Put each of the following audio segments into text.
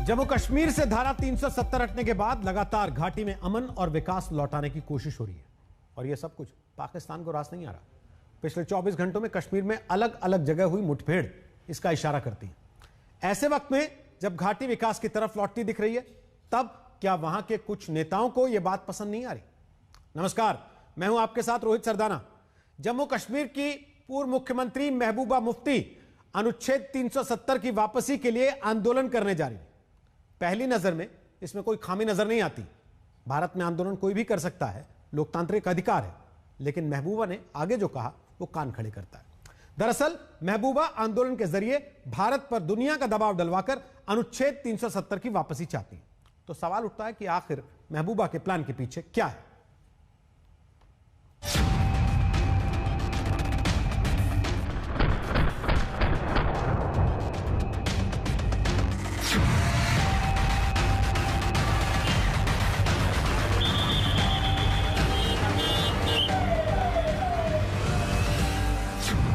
जम्मू कश्मीर से धारा 370 हटने के बाद लगातार घाटी में अमन और विकास लौटाने की कोशिश हो रही है और यह सब कुछ पाकिस्तान को रास नहीं आ रहा। पिछले 24 घंटों में कश्मीर में अलग अलग जगह हुई मुठभेड़ इसका इशारा करती है। ऐसे वक्त में जब घाटी विकास की तरफ लौटती दिख रही है, तब क्या वहां के कुछ नेताओं को यह बात पसंद नहीं आ रही? नमस्कार, मैं हूं आपके साथ रोहित सरदाना। जम्मू कश्मीर की पूर्व मुख्यमंत्री महबूबा मुफ्ती अनुच्छेद 370 की वापसी के लिए आंदोलन करने जा रही है। पहली नजर में इसमें कोई खामी नजर नहीं आती। भारत में आंदोलन कोई भी कर सकता है, लोकतांत्रिक अधिकार है। लेकिन महबूबा ने आगे जो कहा वो कान खड़े करता है। दरअसल महबूबा आंदोलन के जरिए भारत पर दुनिया का दबाव डलवाकर अनुच्छेद 370 की वापसी चाहती है। तो सवाल उठता है कि आखिर महबूबा के प्लान के पीछे क्या है?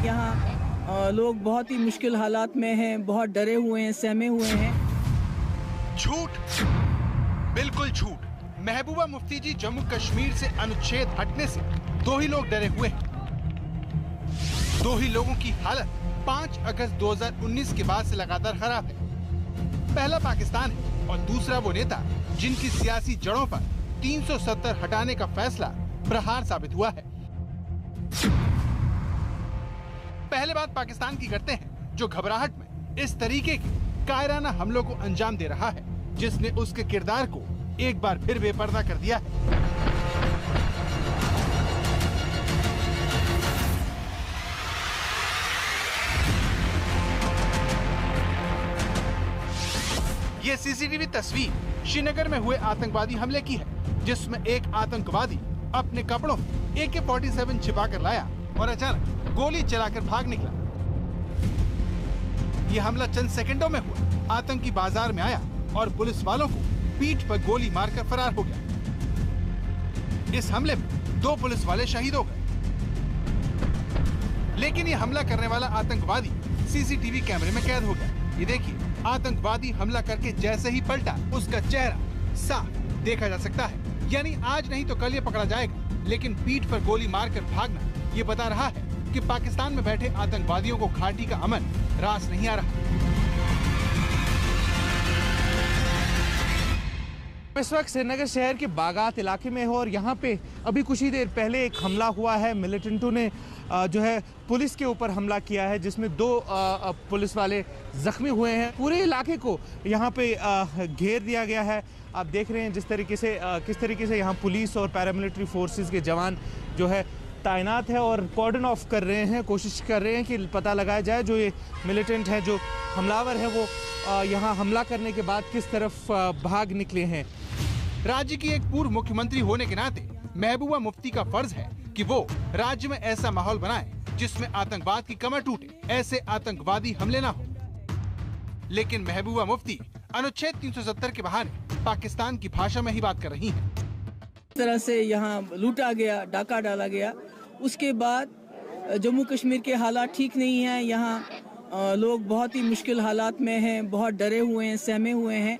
यहाँ लोग बहुत ही मुश्किल हालात में हैं, बहुत डरे हुए हैं, सहमे हुए हैं। झूठ, बिल्कुल झूठ। महबूबा मुफ्ती जी जम्मू कश्मीर से अनुच्छेद हटने से दो ही लोग डरे हुए हैं। दो ही लोगों की हालत 5 अगस्त 2019 के बाद से लगातार खराब है। पहला पाकिस्तान है और दूसरा वो नेता जिनकी सियासी जड़ों पर 370 हटाने का फैसला प्रहार साबित हुआ है। पहले बात पाकिस्तान की करते हैं, जो घबराहट में इस तरीके के कायराना हमलों को अंजाम दे रहा है, जिसने उसके किरदार को एक बार फिर बेपर्दा कर दिया है। ये सीसीटीवी तस्वीर श्रीनगर में हुए आतंकवादी हमले की है, जिसमें एक आतंकवादी अपने कपड़ों में AK-47 छिपा कर लाया और अचानक गोली चलाकर भाग निकला। यह हमला चंद सेकंडों में हुआ। आतंकी बाजार में आया और पुलिस वालों को पीठ पर गोली मारकर फरार हो गया। इस हमले में 2 पुलिस वाले शहीद हो गए। लेकिन यह हमला करने वाला आतंकवादी सीसीटीवी कैमरे में कैद हो गया। ये देखिए, आतंकवादी हमला करके जैसे ही पलटा, उसका चेहरा साफ देखा जा सकता है। यानी आज नहीं तो कल ये पकड़ा जाएगा। लेकिन पीठ पर गोली मारकर भागना ये बता रहा है कि पाकिस्तान में बैठे आतंकवादियों को घाटी का अमन रास नहीं आ रहा। इस वक्त श्रीनगर शहर के बागात इलाके में हो और यहाँ पे अभी कुछ ही देर पहले एक हमला हुआ है। मिलिटेंटों ने जो है पुलिस के ऊपर हमला किया है, जिसमें 2 पुलिस वाले जख्मी हुए हैं। पूरे इलाके को यहाँ पे घेर दिया गया है। आप देख रहे हैं किस तरीके से यहाँ पुलिस और पैरामिलिट्री फोर्सेस के जवान जो है तैनात है और कॉर्डन ऑफ कर रहे हैं, कोशिश कर रहे हैं कि पता लगाया जाए जो ये मिलिटेंट है, जो हमलावर है, वो यहाँ हमला करने के बाद किस तरफ भाग निकले हैं। राज्य की एक पूर्व मुख्यमंत्री होने के नाते महबूबा मुफ्ती का फर्ज है कि वो राज्य में ऐसा माहौल बनाए जिसमें आतंकवाद की कमर टूटे, ऐसे आतंकवादी हमले ना हो। लेकिन महबूबा मुफ्ती अनुच्छेद 370 के बहाने पाकिस्तान की भाषा में ही बात कर रही हैं। इस तरह से यहाँ लूटा गया, डाका डाला गया। उसके बाद जम्मू कश्मीर के हालात ठीक नहीं हैं। यहाँ लोग बहुत ही मुश्किल हालात में हैं, बहुत डरे हुए हैं, सहमे हुए हैं।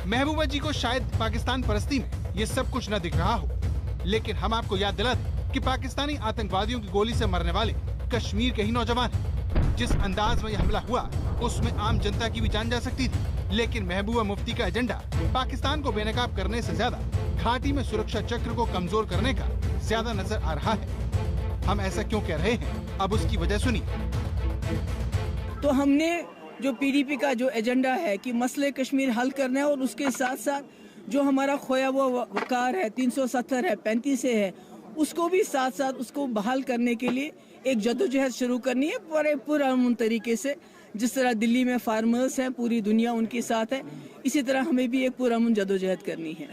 महबूबा जी को शायद पाकिस्तान परस्ती में ये सब कुछ न दिख रहा हो, लेकिन हम आपको याद दिला दें कि पाकिस्तानी आतंकवादियों की गोली से मरने वाले कश्मीर के ही नौजवान हैं। जिस अंदाज में यह हमला हुआ, उसमें आम जनता की भी जान जा सकती थी। लेकिन महबूबा मुफ्ती का एजेंडा पाकिस्तान को बेनकाब करने से ज्यादा घाटी में सुरक्षा चक्र को कमजोर करने का ज्यादा नजर आ रहा है। हम ऐसा क्यों कह रहे हैं, अब उसकी वजह सुनिए। तो हमने जो PDP का जो एजेंडा है कि मसले कश्मीर हल करना है और उसके साथ साथ जो हमारा खोया हुआ वकार है, 370 है, 35 है, उसको भी साथ साथ उसको बहाल करने के लिए एक जद्दोजहद शुरू करनी है बड़े पुरअमन तरीके से। जिस तरह दिल्ली में फार्मर्स हैं, पूरी दुनिया उनके साथ है, इसी तरह हमें भी एक पुरअमन जद्दोजहद करनी है।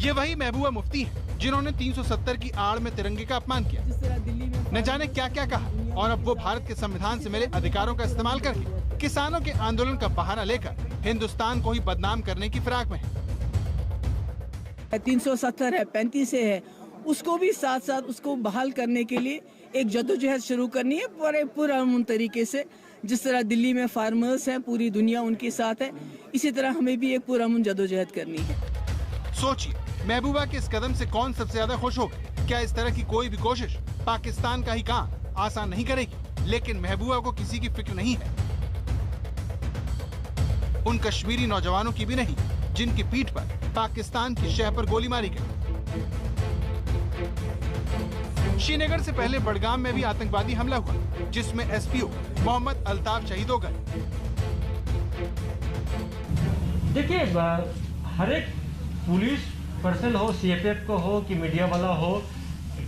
ये वही महबूबा मुफ्ती हैं जिन्होंने 370 की आड़ में तिरंगे का अपमान किया, जिस तरह दिल्ली में न जाने क्या क्या कहा, और अब वो भारत के संविधान से मिले अधिकारों का इस्तेमाल करके किसानों के आंदोलन का बहाना लेकर हिंदुस्तान को ही बदनाम करने की फिराक में है। 370 है, 35 है, उसको भी साथ साथ उसको बहाल करने के लिए एक जद्दोजहद शुरू करनी है बड़े पुरअमन तरीके से। जिस तरह दिल्ली में फार्मर्स हैं, पूरी दुनिया उनके साथ है, इसी तरह हमें भी एक पुरअमन जदोजहद करनी है। सोचिए, महबूबा के इस कदम से कौन सबसे ज्यादा खुश होगा? क्या इस तरह की कोई भी कोशिश पाकिस्तान का ही काम आसान नहीं करेगी? लेकिन महबूबा को किसी की फिक्र नहीं है, उन कश्मीरी नौजवानों की भी नहीं जिनकी पीठ पर पाकिस्तान की शह पर गोली मारी गई। श्रीनगर से पहले बडगाम में भी आतंकवादी हमला हुआ, जिसमें एसपीओ मोहम्मद अल्ताफ शहीद हो गए। देखिए, हर एक पुलिस पर्सन हो, सीएपीएफ को हो कि मीडिया वाला हो,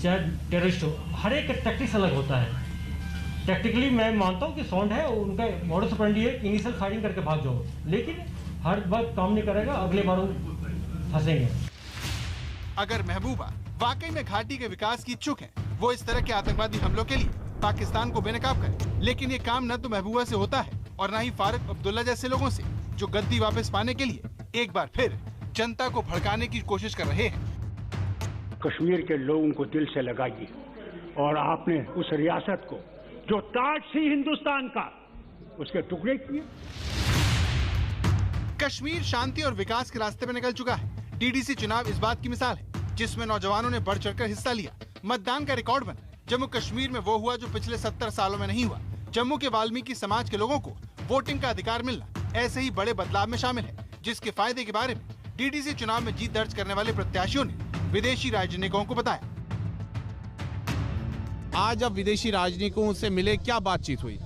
चाहे टेररिस्ट हो, हर एक टैक्टिक्स अलग होता है। टैक्टिकली मैं मानता हूँ कि साउंड है, उनका मॉडस ऑपरेंडी है इनिशियल फायरिंग करके भाग जाओ, लेकिन हर बार काम नहीं करेगा, अगले बार फंसेंगे। अगर महबूबा वाकई में घाटी के विकास की इच्छुक है, वो इस तरह के आतंकवादी हमलों के लिए पाकिस्तान को बेनकाब करे। लेकिन ये काम न तो महबूबा से होता है और न ही फारूक अब्दुल्ला जैसे लोगों से, जो गद्दी वापस पाने के लिए एक बार फिर जनता को भड़काने की कोशिश कर रहे हैं। कश्मीर के लोगों को दिल से लगाइए और आपने उस रियासत को जो ताज थी हिंदुस्तान का, उसके टुकड़े किए। कश्मीर शांति और विकास के रास्ते पर निकल चुका है। डीडीसी चुनाव इस बात की मिसाल है, जिसमें नौजवानों ने बढ़ चढ़कर हिस्सा लिया। मतदान का रिकॉर्ड बना। जम्मू कश्मीर में वो हुआ जो पिछले 70 सालों में नहीं हुआ। जम्मू के वाल्मीकि समाज के लोगों को वोटिंग का अधिकार मिलना ऐसे ही बड़े बदलाव में शामिल है, जिसके फायदे के बारे में डीडीसी चुनाव में जीत दर्ज करने वाले प्रत्याशियों ने विदेशी राजनीतिकों को बताया। आज अब विदेशी राजनीतिकों से मिले, क्या बातचीत हुई?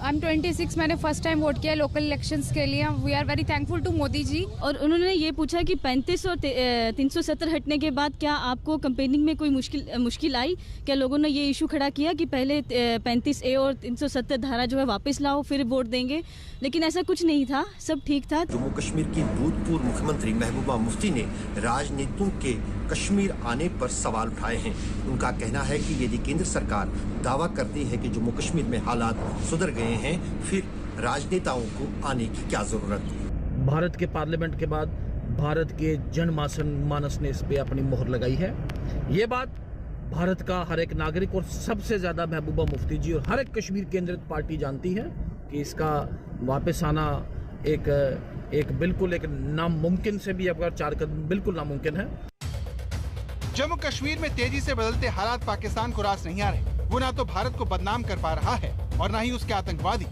I'm 26, मैंने फर्स्ट टाइम वोट किया लोकल इलेक्शंस के लिए। We are very thankful to Modi ji. और उन्होंने ये पूछा कि 35 और 370 हटने के बाद क्या आपको कैंपेनिंग में कोई मुश्किल आई? क्या लोगों ने ये इशू खड़ा किया कि पहले 35A और 370 धारा जो है वापस लाओ फिर वोट देंगे? लेकिन ऐसा कुछ नहीं था, सब ठीक था। जम्मू कश्मीर की भूतपूर्व मुख्यमंत्री महबूबा मुफ्ती ने राजनीतियों के कश्मीर आने पर सवाल उठाए हैं। उनका कहना है कि यदि केंद्र सरकार दावा करती है कि जम्मू कश्मीर में हालात सुधर गए हैं, फिर राजनेताओं को आने की क्या जरूरत है? भारत के पार्लियामेंट के बाद भारत के जनमानस ने इस पे अपनी मोहर लगाई है। ये बात भारत का हर एक नागरिक और सबसे ज्यादा महबूबा मुफ्ती जी और हर एक कश्मीर केंद्रित पार्टी जानती है कि इसका वापस आना एक बिल्कुल एक नामुमकिन से भी अगर 4 कदम बिल्कुल नामुमकिन है। जम्मू कश्मीर में तेजी से बदलते हालात पाकिस्तान को रास नहीं आ रहे। वो ना तो भारत को बदनाम कर पा रहा है और ना ही उसके आतंकवादी।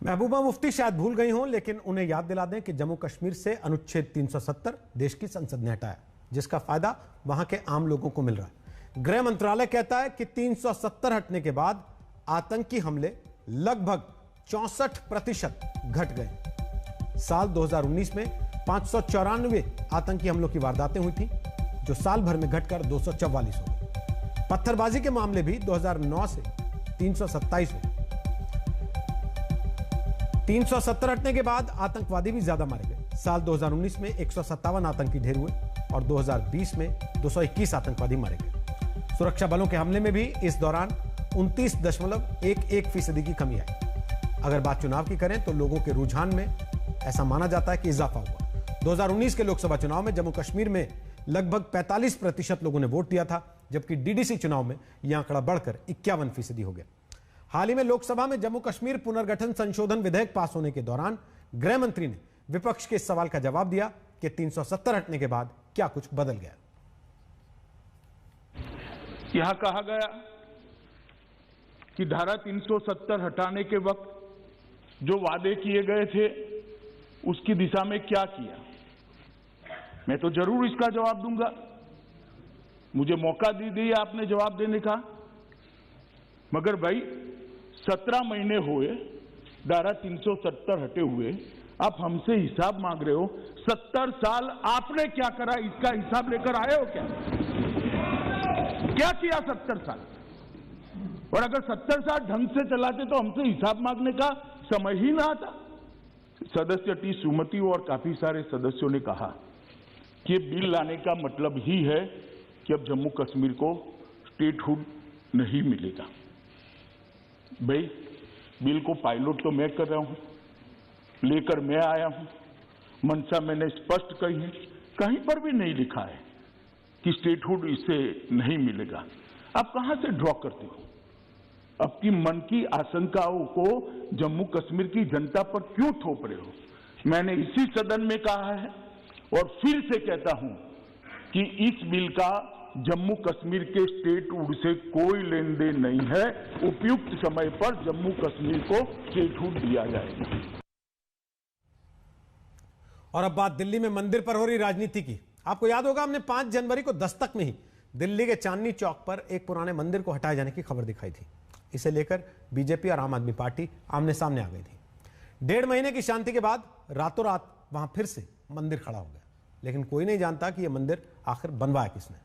महबूबा मुफ्ती शायद भूल गई हों, लेकिन उन्हें याद दिला दें कि जम्मू कश्मीर से अनुच्छेद 370 देश की संसद ने हटाया, जिसका फायदा वहां के आम लोगों को मिल रहा है। गृह मंत्रालय कहता है कि 370 हटने के बाद आतंकी हमले लगभग 64% घट गए। साल 2019 में 594 आतंकी हमलों की वारदातें हुई थी, जो साल भर में घटकर 244 हो गई। पत्थरबाजी के मामले भी 2009 से 327 हुए। 370 हटने के बाद आतंकवादी भी ज्यादा मारे गए। साल 2019 में 157 आतंकी ढेर हुए और 2020 में 221 आतंकवादी मारे गए। सुरक्षा बलों के हमले में भी इस दौरान 29.11% की कमी आई। अगर बात चुनाव की करें तो लोगों के रुझान में ऐसा माना जाता है कि इजाफा हुआ। 2019 के लोकसभा चुनाव में जम्मू कश्मीर में लगभग 45% लोगों ने वोट दिया था, जबकि डीडीसी चुनाव में यह आंकड़ा बढ़कर 51% हो गया। हाल ही में लोकसभा में जम्मू कश्मीर पुनर्गठन संशोधन विधेयक पास होने के दौरान गृह मंत्री ने विपक्ष के इस सवाल का जवाब दिया कि 370 हटने के बाद क्या कुछ बदल गया। यहां कहा गया कि धारा 370 हटाने के वक्त जो वादे किए गए थे उसकी दिशा में क्या किया। मैं तो जरूर इसका जवाब दूंगा, मुझे मौका दिया आपने जवाब देने का। मगर भाई 17 महीने हुए धारा 370 हटे हुए, आप हमसे हिसाब मांग रहे हो। 70 साल आपने क्या करा, इसका हिसाब लेकर आए हो क्या किया 70 साल? और अगर 70 साल ढंग से चलाते तो हमसे हिसाब मांगने का समय ही ना आता। सदस्य टी सुमति और काफी सारे सदस्यों ने कहा कि बिल लाने का मतलब ही है कि अब जम्मू कश्मीर को स्टेटहुड नहीं मिलेगा। भाई बिल को पायलट तो मैं कर रहा हूं, लेकर मैं आया हूं, मंशा मैंने स्पष्ट कही है, कहीं पर भी नहीं लिखा है कि स्टेटहुड इससे नहीं मिलेगा। आप कहां से ड्रॉ करते हो? अब की मन की आशंकाओं को जम्मू कश्मीर की जनता पर क्यों थोप रहे हो? मैंने इसी सदन में कहा है और फिर से कहता हूं कि इस बिल का जम्मू कश्मीर के स्टेटहुड से कोई लेन देन नहीं है। उपयुक्त समय पर जम्मू कश्मीर को स्टेटहुड दिया जाएगा। और अब बात दिल्ली में मंदिर पर हो रही राजनीति की। आपको याद होगा, हमने 5 जनवरी को दस्तक में ही दिल्ली के चांदनी चौक पर एक पुराने मंदिर को हटाए जाने की खबर दिखाई थी। इसे लेकर बीजेपी और आम आदमी पार्टी आमने सामने आ गई थी। 1.5 महीने की शांति के बाद रातों रात वहां फिर से मंदिर खड़ा हो गया, लेकिन कोई नहीं जानता कि यह मंदिर आखिर बनवाया किसने।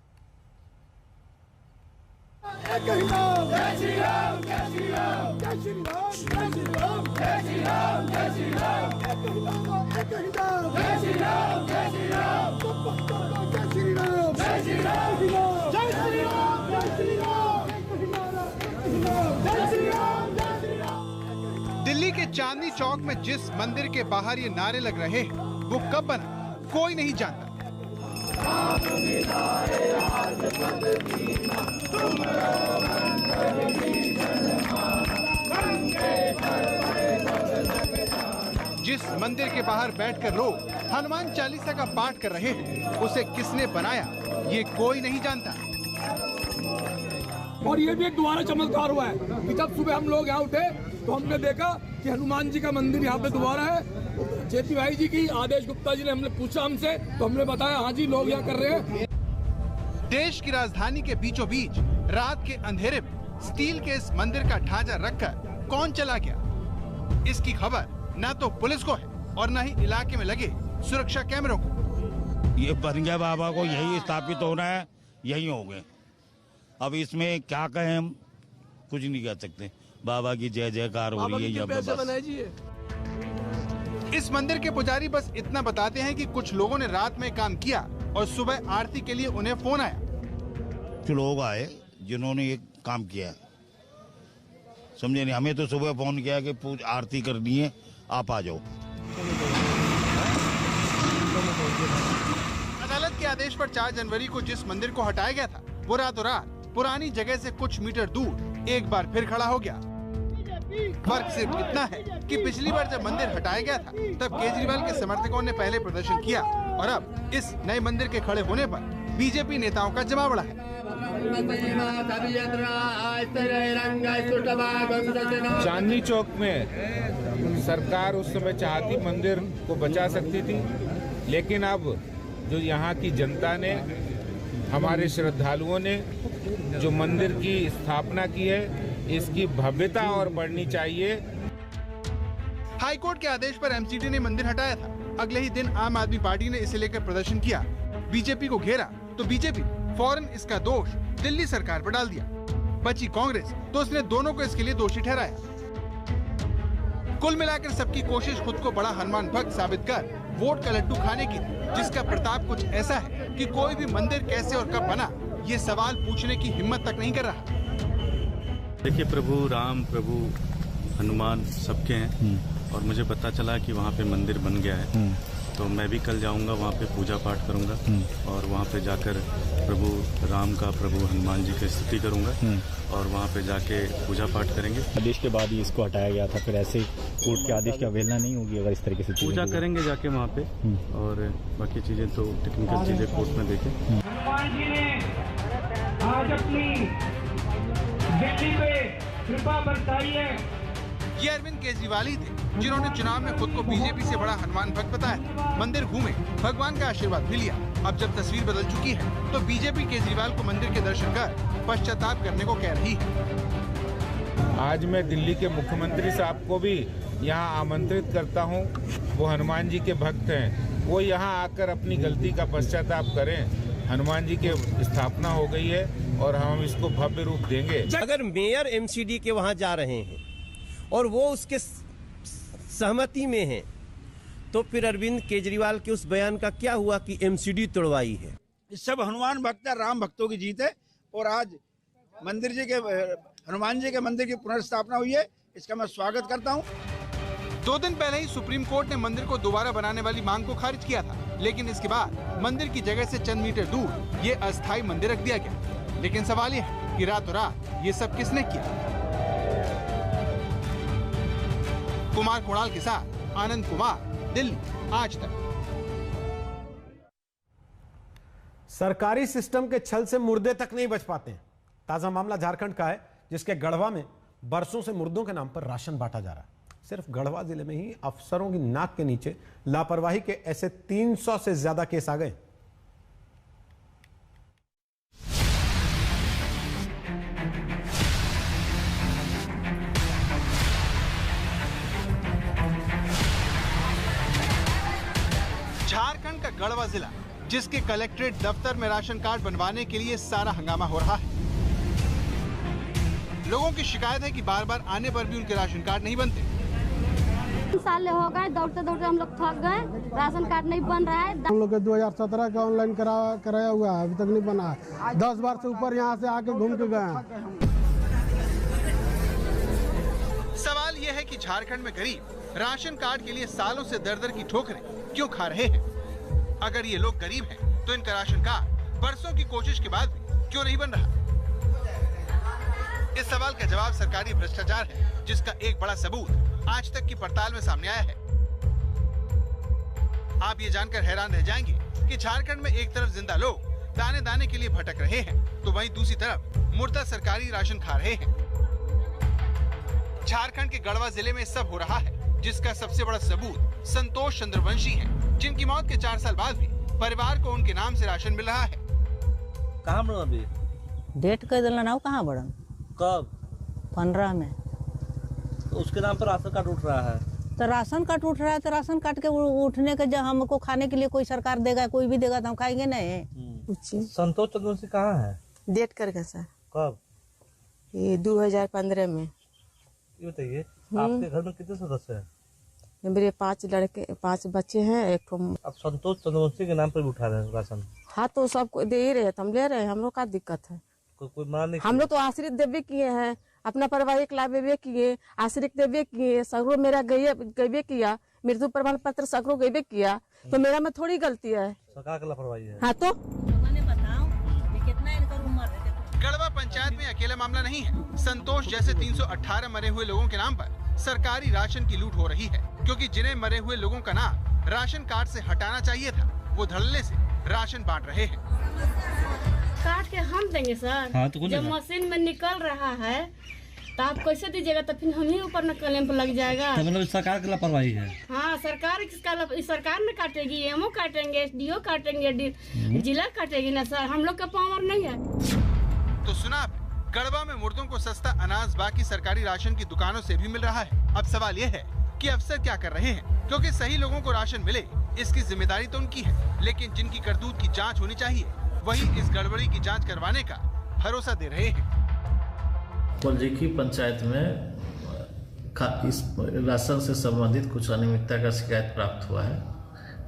दिल्ली के चांदनी चौक में जिस मंदिर के बाहर ये नारे लग रहे हैं, वो कब बना कोई नहीं जानता। जिस मंदिर के बाहर बैठकर लोग हनुमान चालीसा का पाठ कर रहे हैं, उसे किसने बनाया ये कोई नहीं जानता। और ये भी एक दोबारा चमत्कार हुआ है कि जब सुबह हम लोग यहाँ उठे तो हमने देखा कि हनुमान जी का मंदिर यहाँ पे दोबारा है। जेपी भाई जी की आदेश गुप्ता जी ने हमने पूछा हमसे, तो हमने बताया हाँ जी लोग यहाँ कर रहे हैं। देश की राजधानी के बीचों बीच रात के अंधेरे में स्टील के इस मंदिर का ढांचा रखकर कौन चला गया, इसकी खबर न तो पुलिस को है और न ही इलाके में लगे सुरक्षा कैमरों को। ये बन गया बाबा को यही स्थापित होना है, यही हो गए। अब इसमें क्या कहें, हम कुछ नहीं कह सकते। बाबा की जय जयकार हो रही है। इस मंदिर के पुजारी बस इतना बताते हैं कि कुछ लोगों ने रात में काम किया और सुबह आरती के लिए उन्हें फोन आया। कुछ लोग आए जिन्होंने ये काम किया, समझे नहीं। हमें तो सुबह फोन किया कि आरती करनी है, आप आ जाओ। अदालत के आदेश पर 4 जनवरी को जिस मंदिर को हटाया गया था, वो रातों रात पुरानी जगह से कुछ मीटर दूर एक बार फिर खड़ा हो गया। फर्क सिर्फ इतना है कि पिछली बार जब मंदिर हटाया गया था, तब केजरीवाल के समर्थकों ने पहले प्रदर्शन किया और अब इस नए मंदिर के खड़े होने पर बीजेपी नेताओं का जमा बढ़ा है। चांदनी चौक में सरकार उस समय चाहती मंदिर को बचा सकती थी, लेकिन अब जो यहाँ की जनता ने, हमारे श्रद्धालुओं ने जो मंदिर की स्थापना की है, इसकी भव्यता और बढ़नी चाहिए। हाईकोर्ट के आदेश पर एमसीडी ने मंदिर हटाया था। अगले ही दिन आम आदमी पार्टी ने इसे लेकर प्रदर्शन किया, बीजेपी को घेरा, तो बीजेपी फौरन इसका दोष दिल्ली सरकार पर डाल दिया। बची कांग्रेस तो उसने दोनों को इसके लिए दोषी ठहराया। कुल मिलाकर सबकी कोशिश खुद को बड़ा हनुमान भक्त साबित कर वोट का लड्डू खाने की, जिसका प्रताप कुछ ऐसा है कि कोई भी मंदिर कैसे और कब बना, ये सवाल पूछने की हिम्मत तक नहीं कर रहा। देखिए, प्रभु राम, प्रभु हनुमान सबके हैं और मुझे पता चला कि वहाँ पे मंदिर बन गया है, तो मैं भी कल जाऊँगा वहाँ पे पूजा पाठ करूँगा और वहाँ पे जाकर प्रभु राम का, प्रभु हनुमान जी की स्तुति करूँगा और वहाँ पे जाके पूजा पाठ करेंगे। आदेश के बाद ही इसको हटाया गया था, फिर ऐसे कोर्ट के आदेश की अवहेलना नहीं होगी अगर इस तरीके से पूजा करेंगे जाके वहाँ पे, और बाकी चीज़ें तो टेक्निकल चीज़ें कोर्ट में देखें। हनुमान जी ने आज अपनी दिल्ली पे कृपा बरसाई है। ये अरविंद केजरीवाल ही थे जिन्होंने चुनाव में खुद को बीजेपी से बड़ा हनुमान भक्त बताया। मंदिर घूमे, भगवान का आशीर्वाद भी लिया। अब जब तस्वीर बदल चुकी है, तो बीजेपी केजरीवाल को मंदिर के दर्शन कर पश्चाताप करने को कह रही है। आज मैं दिल्ली के मुख्यमंत्री साहब को भी यहाँ आमंत्रित करता हूँ। वो हनुमान जी के भक्त हैं, वो यहाँ आकर अपनी गलती का पश्चाताप करें। हनुमान जी की स्थापना हो गई है और हम इसको भव्य रूप देंगे। अगर मेयर एमसीडी के वहाँ जा रहे हैं और वो उसके सहमति में हैं, तो फिर अरविंद केजरीवाल के उस बयान का क्या हुआ कि एमसीडी तोड़वाई है। सब हनुमान भक्त है, राम भक्तों की जीत है और आज मंदिर जी के, हनुमान जी के मंदिर की पुनर्स्थापना हुई है, इसका मैं स्वागत करता हूँ। 2 दिन पहले ही सुप्रीम कोर्ट ने मंदिर को दोबारा बनाने वाली मांग को खारिज किया था, लेकिन इसके बाद मंदिर की जगह से चंद मीटर दूर ये अस्थायी मंदिर रख दिया गया। लेकिन सवाल ये है कि रातों रात ये सब किसने किया। कुमार कुणाल के साथ आनंद कुमार, दिल्ली, आज तक। सरकारी सिस्टम के छल से मुर्दे तक नहीं बच पाते हैं। ताजा मामला झारखंड का है, जिसके गढ़वा में बरसों से मुर्दों के नाम पर राशन बांटा जा रहा है। सिर्फ गढ़वा जिले में ही अफसरों की नाक के नीचे लापरवाही के ऐसे 300 से ज्यादा केस आ गए। झारखंड का गढ़वा जिला, जिसके कलेक्ट्रेट दफ्तर में राशन कार्ड बनवाने के लिए सारा हंगामा हो रहा है। लोगों की शिकायत है कि बार बार आने पर भी उनके राशन कार्ड नहीं बनते। 3 साल हो गए, दौड़ते दौड़ते हम लोग थक गए, राशन कार्ड नहीं बन रहा है। हम लोग 2017 का ऑनलाइन कराया हुआ है, अभी तक नहीं बना है। 10 बार से ऊपर यहाँ से आके घूम के गए हैं। सवाल यह है कि झारखंड में गरीब राशन कार्ड के लिए सालों से दर की ठोकरें क्यों खा रहे हैं? अगर ये लोग गरीब हैं, तो इनका राशन कार्ड बरसों की कोशिश के बाद भी क्यों नहीं बन रहा? इस सवाल का जवाब सरकारी भ्रष्टाचार है, जिसका एक बड़ा सबूत आज तक की पड़ताल में सामने आया है। आप ये जानकर हैरान रह जाएंगे कि झारखंड में एक तरफ जिंदा लोग दाने दाने के लिए भटक रहे हैं, तो वहीं दूसरी तरफ मुर्दा सरकारी राशन खा रहे हैं। झारखंड के गढ़वा जिले में सब हो रहा है, जिसका सबसे बड़ा सबूत संतोष चंद्रवंशी है, जिनकी मौत के 4 साल बाद भी परिवार को उनके नाम से राशन मिल रहा है। कहाँ बढ़ा अभी? डेट कर देना ना, कहाँ बढ़न? कब? 15 में। तो उसके नाम पर राशन कार्ड उठ रहा है। तो राशन कार्ड उठ रहा है, तो राशन कार्ड के उठने के जब हमको खाने के लिए कोई सरकार देगा, कोई भी देगा तो हम खाएंगे नहीं। संतोष चंद्रवंशी कहाँ है? डेट करके सर। कब? ये 2015 में। ये बताइए, आपके घर में कितने सदस्य हैं? मेरे 5 बच्चे हैं, एक तो। अब संतोष चंद्रवंशी के नाम पर भी उठा रहे हैं राशन? हाँ, तो सबको दे ही रहे, हम ले रहे हैं, हम लोग का दिक्कत है? कोई मान नहीं। हम लोग तो आश्रित देवे किए हैं, अपना पारिवारिक लाभ देवे किए, आश्रित देवे किए, सगरो मेरा गए किया, मृत्यु प्रमाण पत्र सगरो गए किया, तो मेरा में थोड़ी गलती है। सरकार का लापरवाही है। हाँ, तो गढ़वा पंचायत में अकेला मामला नहीं है। संतोष जैसे 318 मरे हुए लोगों के नाम पर सरकारी राशन की लूट हो रही है, क्योंकि जिन्हें मरे हुए लोगों का नाम राशन कार्ड से हटाना चाहिए था, वो धड़ल्ले से राशन बांट रहे हैं। काट के हम देंगे सर। हाँ, तो जब मशीन में निकल रहा है तो आप कैसे दीजिएगा? तो फिर हम ही ऊपर न कलम पर लग जाएगा। तो मतलब सरकार की लापरवाही है। हाँ, सरकार ने काटेगी, एमओ काटेंगे, एसडीओ काटेंगे, जिला काटेगी ना सर, हम लोग का पावर नहीं है। तो सुना, गढ़वा में मुर्दों को सस्ता अनाज बाकी सरकारी राशन की दुकानों से भी मिल रहा है। अब सवाल यह है कि अफसर क्या कर रहे हैं, क्योंकि सही लोगों को राशन मिले इसकी जिम्मेदारी तो उनकी है, लेकिन जिनकी करतूत की जांच होनी चाहिए, वही इस गड़बड़ी की जांच करवाने का भरोसा दे रहे हैं। पलजीकी पंचायत में इस राशन से संबंधित कुछ अनियमितता का शिकायत प्राप्त हुआ है।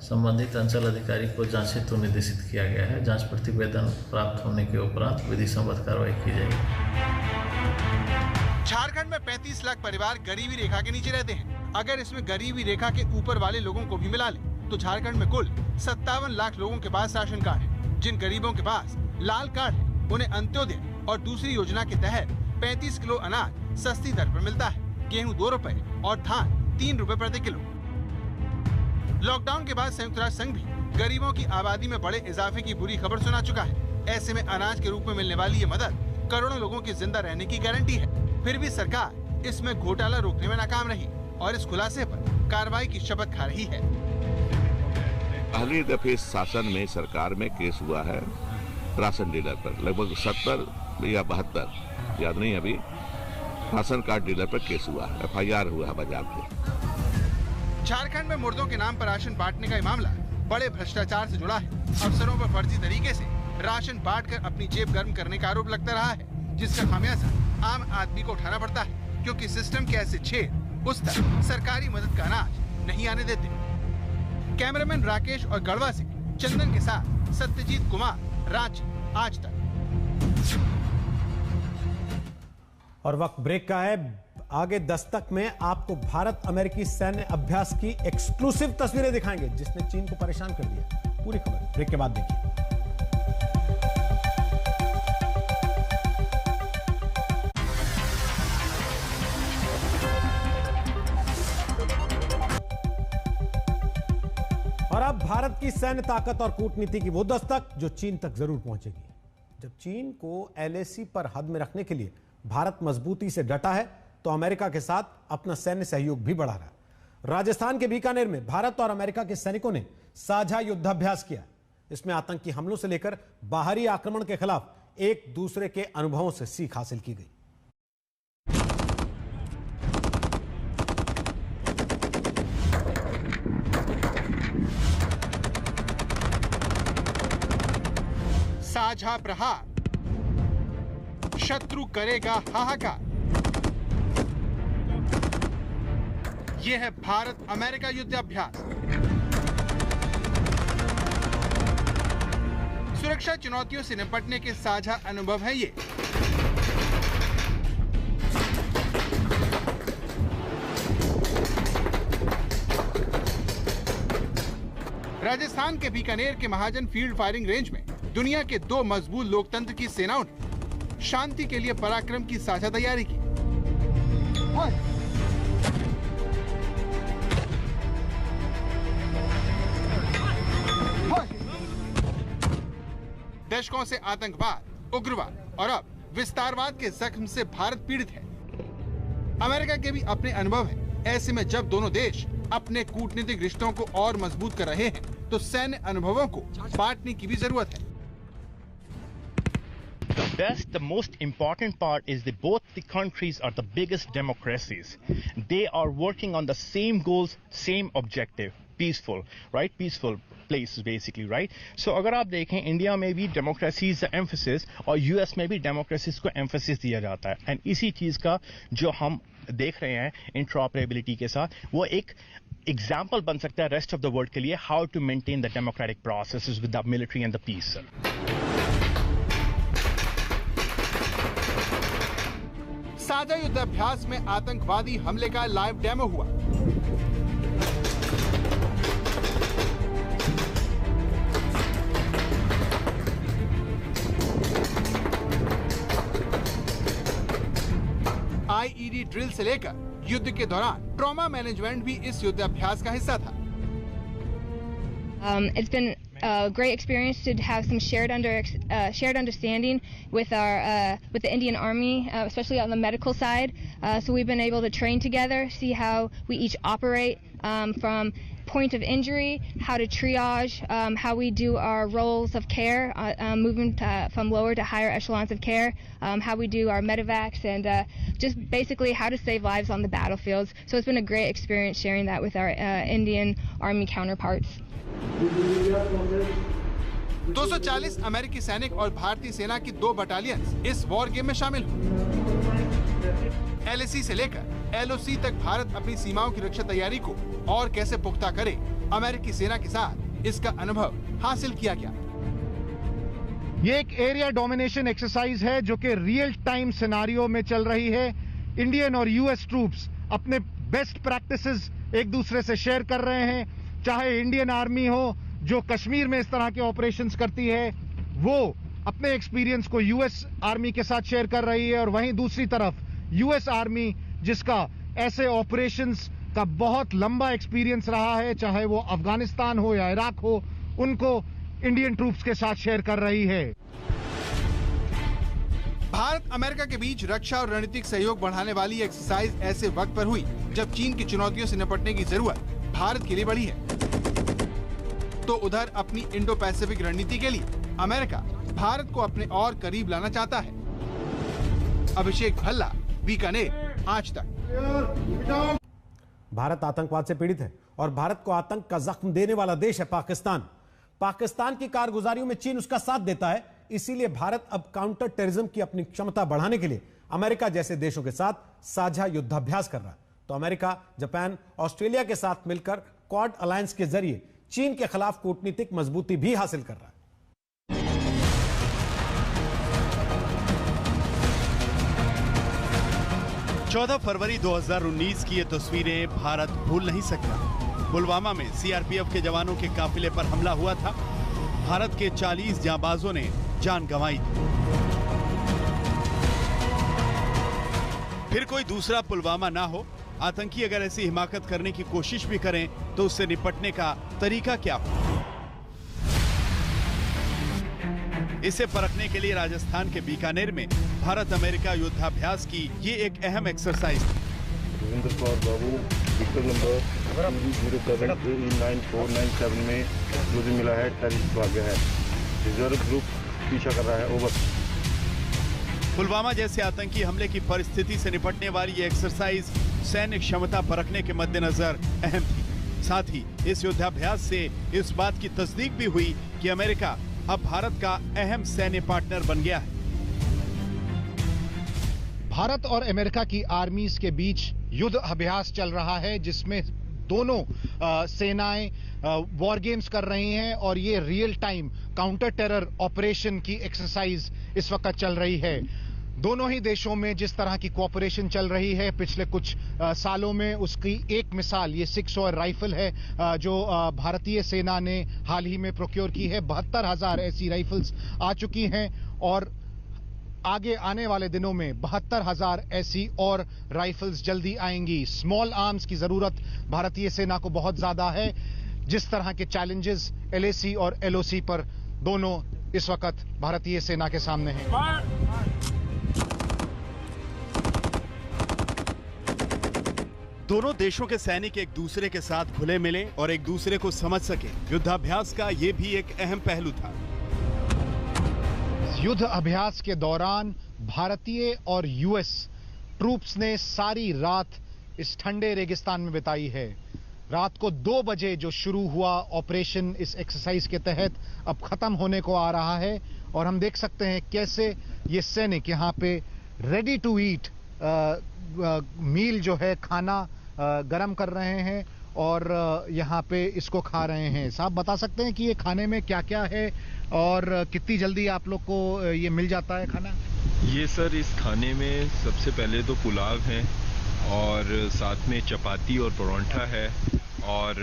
संबंधित अंचल अधिकारी को जांच हेतु निर्देशित किया गया है। जांच प्रतिवेदन प्राप्त होने के उपरांत विधि सम्मत कार्रवाई की जाएगी। झारखंड में 35 लाख परिवार गरीबी रेखा के नीचे रहते हैं। अगर इसमें गरीबी रेखा के ऊपर वाले लोगों को भी मिला ले, तो झारखंड में कुल 57 लाख लोगों के पास राशन कार्ड है। जिन गरीबों के पास लाल कार्ड है, उन्हें अंत्योदय और दूसरी योजना के तहत 35 किलो अनाज सस्ती दर पर मिलता है। गेहूं 2 रुपए और धान 3 रुपए प्रति किलो। लॉकडाउन के बाद संयुक्त राष्ट्र संघ भी गरीबों की आबादी में बड़े इजाफे की बुरी खबर सुना चुका है। ऐसे में अनाज के रूप में मिलने वाली ये मदद करोड़ों लोगों की जिंदा रहने की गारंटी है। फिर भी सरकार इसमें घोटाला रोकने में नाकाम रही और इस खुलासे पर कार्रवाई की शपथ खा रही है। पहली दफे शासन में सरकार में केस हुआ है राशन डीलर पर, लगभग 70 या 72 याद नहीं, अभी राशन कार्ड डीलर पर केस हुआ, FIR हुआ पंजाब के। झारखंड में मुर्दों के नाम पर राशन बांटने का ये मामला बड़े भ्रष्टाचार से जुड़ा है। अफसरों पर फर्जी तरीके से राशन बांटकर अपनी जेब गर्म करने का आरोप लगता रहा है, जिसका खामियाजा आम आदमी को उठाना पड़ता है, क्योंकि सिस्टम के ऐसे छेद उस तक सरकारी मदद का अनाज नहीं आने देते। कैमरामैन राकेश और गढ़वा से चंदन के साथ सत्यजीत कुमार, रांची, आज तक। और वक्त ब्रेक का है। आगे दस्तक में आपको भारत अमेरिकी सैन्य अभ्यास की एक्सक्लूसिव तस्वीरें दिखाएंगे, जिसने चीन को परेशान कर दिया। पूरी खबर ब्रेक के बाद देखिए। अब भारत की सैन्य ताकत और कूटनीति की वो दस्तक जो चीन तक जरूर पहुंचेगी। जब चीन को LAC पर हद में रखने के लिए भारत मजबूती से डटा है, तो अमेरिका के साथ अपना सैन्य सहयोग भी बढ़ा रहा है। राजस्थान के बीकानेर में भारत और अमेरिका के सैनिकों ने साझा युद्धाभ्यास किया। इसमें आतंकी हमलों से लेकर बाहरी आक्रमण के खिलाफ एक दूसरे के अनुभवों से सीख हासिल की गई। साझा प्रहार, शत्रु करेगा हाहाकार। यह है भारत अमेरिका युद्धाभ्यास। सुरक्षा चुनौतियों से निपटने के साझा अनुभव है ये। राजस्थान के बीकानेर के महाजन फील्ड फायरिंग रेंज में दुनिया के दो मजबूत लोकतंत्र की सेनाओं ने शांति के लिए पराक्रम की साझा तैयारी की। दशकों से आतंकवाद, उग्रवाद और अब विस्तारवाद के जख्म से भारत पीड़ित है। अमेरिका के भी अपने अनुभव है। ऐसे में जब दोनों देश अपने कूटनीतिक रिश्तों को और मजबूत कर रहे हैं, तो सैन्य अनुभवों को बांटने की भी जरूरत है। The most important part is that both the countries are the biggest democracies. They are working on the same goals, same objective, peaceful, right? Peaceful place basically, right? So अगर आप देखें, इंडिया में भी डेमोक्रेसी is the emphasis और US में भी democracy को emphasis दिया जाता है। एंड इसी चीज़ का जो हम देख रहे हैं इंटरऑपरेबिलिटी के साथ, वो एक एग्जाम्पल बन सकता है रेस्ट ऑफ द वर्ल्ड के लिए, how to maintain the democratic processes with the military and the peace. साझा युद्धाभ्यास में आतंकवादी हमले का लाइव डेमो हुआ। IED ड्रिल से लेकर युद्ध के दौरान ट्रॉमा मैनेजमेंट भी इस युद्धाभ्यास का हिस्सा था। It's been a great experience to have some shared understanding with the Indian Army, especially on the medical side. So we've been able to train together, see how we each operate from point of injury, how to triage, how we do our roles of care, moving from lower to higher echelons of care, how we do our medevacs, and just basically how to save lives on the battlefields. So it's been a great experience sharing that with our Indian Army counterparts. 240 अमेरिकी सैनिक और भारतीय सेना की 2 battalion इस war game में शामिल हुए। LAC से लेकर LOC तक भारत अपनी सीमाओं की रक्षा तैयारी को और कैसे पुख्ता करे, अमेरिकी सेना के साथ इसका अनुभव हासिल किया गया। ये एक एरिया डोमिनेशन एक्सरसाइज है जो कि रियल टाइम सिनारियो में चल रही है। इंडियन और US ट्रूप्स अपने बेस्ट प्रैक्टिसेस एक दूसरे से शेयर कर रहे हैं। चाहे इंडियन आर्मी हो जो कश्मीर में इस तरह के ऑपरेशंस करती है, वो अपने एक्सपीरियंस को US आर्मी के साथ शेयर कर रही है, और वहीं दूसरी तरफ US आर्मी जिसका ऐसे ऑपरेशंस का बहुत लंबा एक्सपीरियंस रहा है, चाहे वो अफगानिस्तान हो या इराक हो, उनको इंडियन ट्रूप्स के साथ शेयर कर रही है। भारत अमेरिका के बीच रक्षा और रणनीतिक सहयोग बढ़ाने वाली एक्सरसाइज ऐसे वक्त पर हुई जब चीन की चुनौतियों से निपटने की जरूरत भारत के लिए बड़ी है। तो उधर अपनी इंडो पैसिफिक रणनीति के लिए अमेरिका भारत को अपने और करीब लाना चाहता है। अभिषेक भल्ला, बीकानेर, आज तक। भारत आतंकवाद से पीड़ित है और भारत को आतंक का जख्म देने वाला देश है पाकिस्तान। पाकिस्तान की कारगुजारियों में चीन उसका साथ देता है, इसीलिए भारत अब काउंटर टेररिज्म की अपनी क्षमता बढ़ाने के लिए अमेरिका जैसे देशों के साथ साझा युद्धाभ्यास कर रहा है। तो अमेरिका, जापान, ऑस्ट्रेलिया के साथ मिलकर क्वाड अलायंस के जरिए चीन के खिलाफ कूटनीतिक मजबूती भी हासिल कर रहा है। 14 फरवरी 2019 की ये तस्वीरें भारत भूल नहीं सकता। पुलवामा में CRPF के जवानों के काफिले पर हमला हुआ था। भारत के 40 जांबाजों ने जान गंवाई थी। फिर कोई दूसरा पुलवामा ना हो। आतंकी अगर ऐसी हिमाकत करने की कोशिश भी करें तो उससे निपटने का तरीका क्या हो? इसे परखने के लिए राजस्थान के बीकानेर में भारत अमेरिका युद्धाभ्यास की ये एक अहम एक्सरसाइज थी। रविंद्र कुमार बाबू, विक्टर नंबर 0794997 में मुझे मिला है टेररिस्ट भाग गया है। रिजर्व ग्रुप पीछा कर रहा है, ओवर। पुलवामा जैसे आतंकी हमले की परिस्थिति से निपटने वाली ये एक्सरसाइज सैन्य क्षमता परखने के मद्देनजर अहम थी। साथ ही इस युद्धाभ्यास से इस बात की तस्दीक भी हुई कि अमेरिका अब भारत का अहम सैन्य पार्टनर बन गया है। भारत और अमेरिका की आर्मीज के बीच युद्ध अभ्यास चल रहा है, जिसमें दोनों सेनाएं वॉर गेम्स कर रही हैं और ये real time counter terror operation की एक्सरसाइज इस वक्त चल रही है। दोनों ही देशों में जिस तरह की कोऑपरेशन चल रही है पिछले कुछ सालों में, उसकी एक मिसाल ये 600 राइफल है जो भारतीय सेना ने हाल ही में प्रोक्योर की है। 72,000 ऐसी राइफल्स आ चुकी हैं और आगे आने वाले दिनों में 72,000 ऐसी और राइफल्स जल्दी आएंगी। स्मॉल आर्म्स की जरूरत भारतीय सेना को बहुत ज्यादा है। जिस तरह के चैलेंजेस LAC और LOC पर दोनों इस वक्त भारतीय सेना के सामने हैं। दोनों देशों के सैनिक एक दूसरे के साथ घुले मिले और एक दूसरे को समझ सके। युद्धाभ्यास का ये भी एक अहम पहलू था। युद्ध अभ्यास के दौरान भारतीय और US ट्रूप्स ने सारी रात इस ठंडे रेगिस्तान में बिताई है। रात को 2 बजे जो शुरू हुआ ऑपरेशन इस एक्सरसाइज के तहत अब खत्म होने को आ रहा है और हम देख सकते हैं कैसे ये सैनिक यहाँ पे रेडी टू ईट मील जो है खाना गरम कर रहे हैं और यहाँ पे इसको खा रहे हैं। साहब बता सकते हैं कि ये खाने में क्या क्या है और कितनी जल्दी आप लोग को ये मिल जाता है खाना? ये सर इस खाने में सबसे पहले तो पुलाव है और साथ में चपाती और परोंठा है और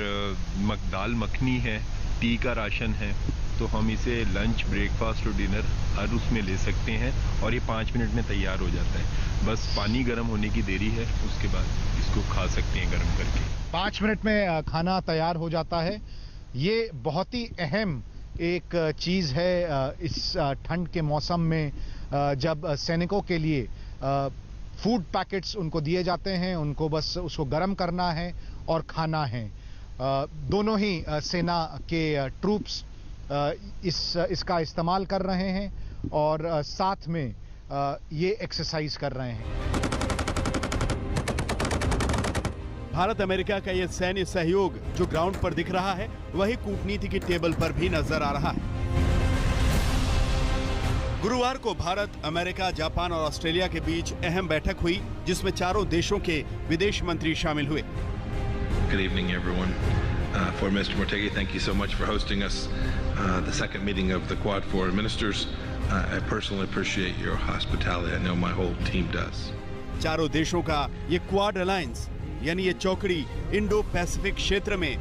दाल मखनी है, टी का राशन है। तो हम इसे लंच, ब्रेकफास्ट और डिनर हर उसमें ले सकते हैं और ये 5 मिनट में तैयार हो जाता है। बस पानी गर्म होने की देरी है, उसके बाद इसको खा सकते हैं गर्म करके। 5 मिनट में खाना तैयार हो जाता है। ये बहुत ही अहम एक चीज़ है इस ठंड के मौसम में, जब सैनिकों के लिए फूड पैकेट्स उनको दिए जाते हैं, उनको बस उसको गर्म करना है और खाना है। दोनों ही सेना के ट्रूप्स इसका इस्तेमाल कर रहे हैं और साथ में ये एक्सरसाइज कर रहे हैं। भारत अमेरिका का ये सैन्य सहयोग जो ग्राउंड पर दिख रहा है, वही कूटनीति की टेबल पर भी नजर आ रहा है। गुरुवार को भारत, अमेरिका, जापान और ऑस्ट्रेलिया के बीच अहम बैठक हुई, जिसमें चारों देशों के विदेश मंत्री शामिल हुए। Good evening, everyone. For Mr. Motegi, thank you so much for hosting us. The second meeting of the Quad Foreign Ministers. I personally appreciate your hospitality. I know my whole team does. चारों देशों का ये quad alliance यानी ये चौकड़ी Indo Pacific क्षेत्र में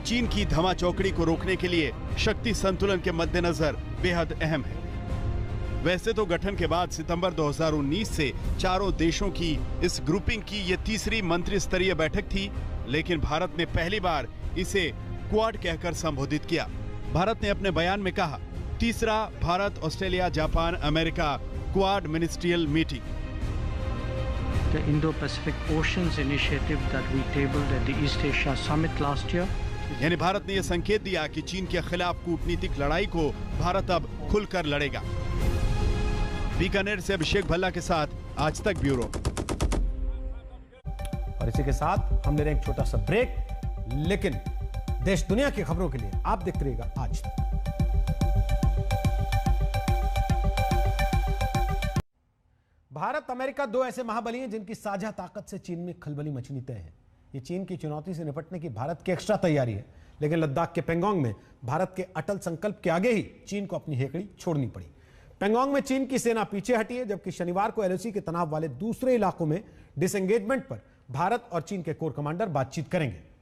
चीन की धमा चौकड़ी को रोकने के लिए शक्ति संतुलन के मद्देनजर बेहद अहम है। वैसे तो गठन के बाद सितंबर 2019 से चारों देशों की इस ग्रुपिंग की ये तीसरी मंत्री स्तरीय बैठक थी, लेकिन भारत ने पहली बार इसे क्वाड कहकर संबोधित किया। भारत ने अपने बयान में कहा, तीसरा Bharat, Australia, Japan, America quad ministerial meeting. The Indo-Pacific Oceans Initiative that we tabled at the East Asia Summit last year. यानी भारत ने यह संकेत दिया कि चीन के खिलाफ कूटनीतिक लड़ाई को भारत अब खुलकर लड़ेगा। बीकानेर से अभिषेक भल्ला के साथ आज तक ब्यूरो। और इसी के साथ हम ले रहे हैं एक छोटा सा ब्रेक, लेकिन देश दुनिया की खबरों के लिए आप देखते रहिएगा आज तक। भारत अमेरिका दो ऐसे महाबली हैं जिनकी साझा ताकत से चीन में खलबली मचनी तय है। ये चीन की चुनौती से निपटने की भारत की एक्स्ट्रा तैयारी है, लेकिन लद्दाख के पेंगोंग में भारत के अटल संकल्प के आगे ही चीन को अपनी हेकड़ी छोड़नी पड़ी। पेंगोंग में चीन की सेना पीछे हटी है, जबकि शनिवार को LOC के तनाव वाले दूसरे इलाकों में डिसएंगेजमेंट पर भारत और चीन के कोर कमांडर बातचीत करेंगे।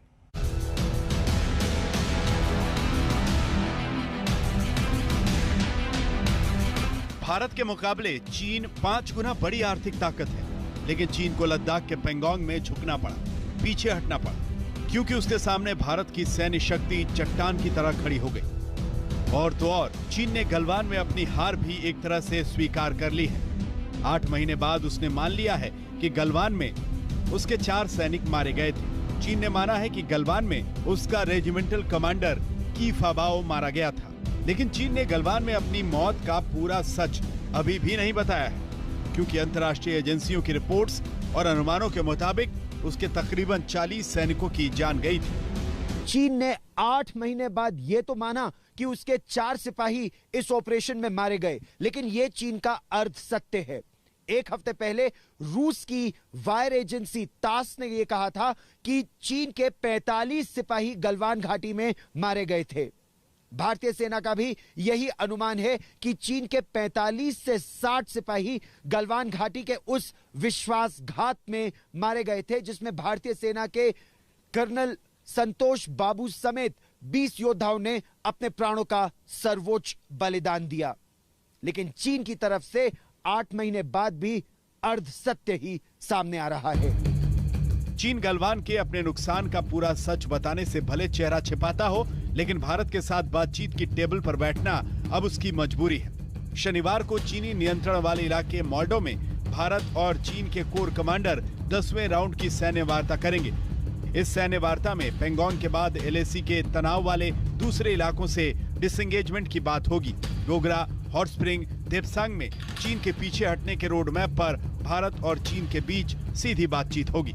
भारत के मुकाबले चीन 5 गुना बड़ी आर्थिक ताकत है, लेकिन चीन को लद्दाख के पेंगोंग में झुकना पड़ा, पीछे हटना पड़ा, क्योंकि उसके सामने भारत की सैन्य शक्ति चट्टान की तरह खड़ी हो गई। और तो और चीन ने गलवान में अपनी हार भी एक तरह से स्वीकार कर ली है। 8 महीने बाद उसने मान लिया है कि गलवान में उसके 4 सैनिक मारे गए थे। चीन ने माना है कि गलवान में उसका रेजिमेंटल कमांडर कीफाबाओ मारा गया था, लेकिन चीन ने गलवान में अपनी मौत का पूरा सच अभी भी नहीं बताया है, क्योंकि अंतर्राष्ट्रीय एजेंसियों की रिपोर्ट्स और अनुमानों के मुताबिक उसके तकरीबन 40 सैनिकों की जान गई थी। चीन ने 8 महीने बाद ये तो माना कि उसके 4 सिपाही इस ऑपरेशन में मारे गए, लेकिन ये चीन का अर्ध सत्य है। 1 हफ्ते पहले रूस की वायर एजेंसी तास ने यह कहा था कि चीन के 45 सिपाही गलवान घाटी में मारे गए थे। भारतीय सेना का भी यही अनुमान है कि चीन के 45 से 60 सिपाही गलवान घाटी के उस विश्वासघात में मारे गए थे, जिसमें भारतीय सेना के कर्नल संतोष बाबू समेत 20 योद्धाओं ने अपने प्राणों का सर्वोच्च बलिदान दिया। लेकिन चीन की तरफ से 8 महीने बाद भी अर्ध सत्य ही सामने आ रहा है। चीन गलवान के अपने नुकसान का पूरा सच बताने से भले चेहरा छिपाता हो, लेकिन भारत के साथ बातचीत की टेबल पर बैठना अब उसकी मजबूरी है। शनिवार को चीनी नियंत्रण वाले इलाके मोल्डो में भारत और चीन के कोर कमांडर 10वें राउंड की सैन्य वार्ता करेंगे। इस सैन्य वार्ता में पेंगोंग के बाद एलएसी के तनाव वाले दूसरे इलाकों से डिसएंगेजमेंट की बात होगी। गोगरा, हॉट स्प्रिंग, देपसांग में चीन के पीछे हटने के रोड मैप पर भारत और चीन के बीच सीधी बातचीत होगी।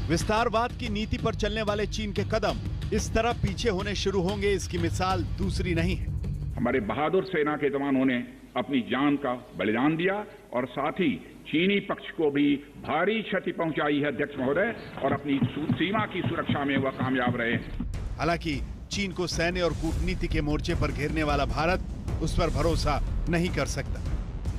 विस्तारवाद की नीति पर चलने वाले चीन के कदम इस तरह पीछे होने शुरू होंगे, इसकी मिसाल दूसरी नहीं है। हमारे बहादुर सेना के जवानों ने अपनी जान का बलिदान दिया और साथ ही चीनी पक्ष को भी भारी क्षति पहुंचाई है अध्यक्ष महोदय, और अपनी सीमा की सुरक्षा में वह कामयाब रहे। हालांकि चीन को सैन्य और कूटनीति के मोर्चे पर घेरने वाला भारत उस पर भरोसा नहीं कर सकता।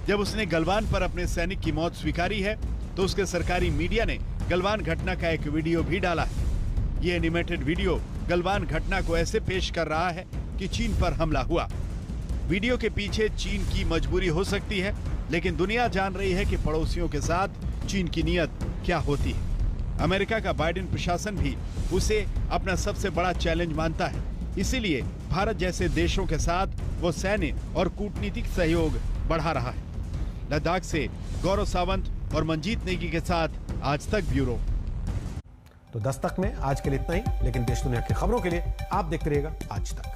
जब उसने गलवान पर अपने सैनिक की मौत स्वीकारी है, तो उसके सरकारी मीडिया ने गलवान घटना का एक वीडियो भी डाला है। ये एनिमेटेड वीडियो गलवान घटना को ऐसे पेश कर रहा है कि चीन पर हमला हुआ। वीडियो के पीछे चीन की मजबूरी हो सकती है, लेकिन दुनिया जान रही है कि पड़ोसियों के साथ चीन की नीयत क्या होती है। अमेरिका का बाइडेन प्रशासन भी उसे अपना सबसे बड़ा चैलेंज मानता है, इसीलिए भारत जैसे देशों के साथ वो सैन्य और कूटनीतिक सहयोग बढ़ा रहा है। लद्दाख से गौरव सावंत और मंजीत नेगी के साथ आज तक ब्यूरो। तो दस्तक में आज के लिए इतना ही, लेकिन देश दुनिया की खबरों के लिए आप देखते रहिएगा आज तक।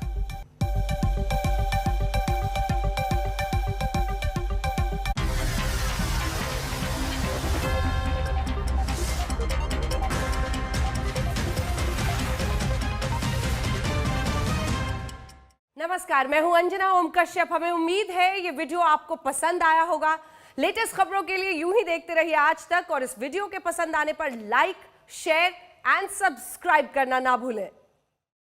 नमस्कार, मैं हूं अंजना ओम कश्यप। हमें उम्मीद है ये वीडियो आपको पसंद आया होगा। लेटेस्ट खबरों के लिए यूं ही देखते रहिए आज तक, और इस वीडियो के पसंद आने पर लाइक, शेयर एंड सब्सक्राइब करना ना भूलें।